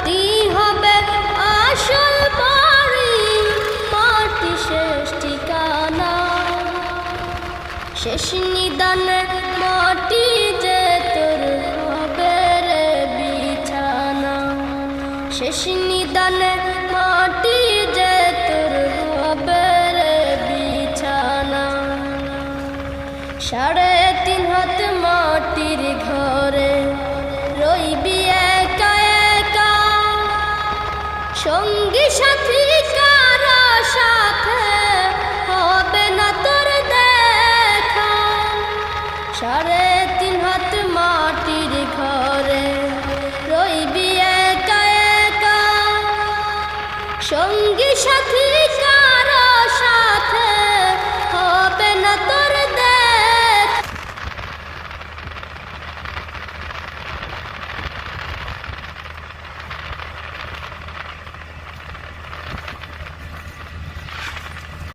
মাটি হবে আসল বাড়ি, মাটি শেষ ঠিকানা। শেষ নিদানে মাটি যে তোর হবে রে বিছানা। শেষ নিদানে মাটি যে তোর হবে রে বিছানা। 3.5 হাত মাটির ঘরে রইবি একা একা, সঙ্গী সাথী কারো সাথে হবে না তোর দেখা। 3.5 হাত মাটির ঘর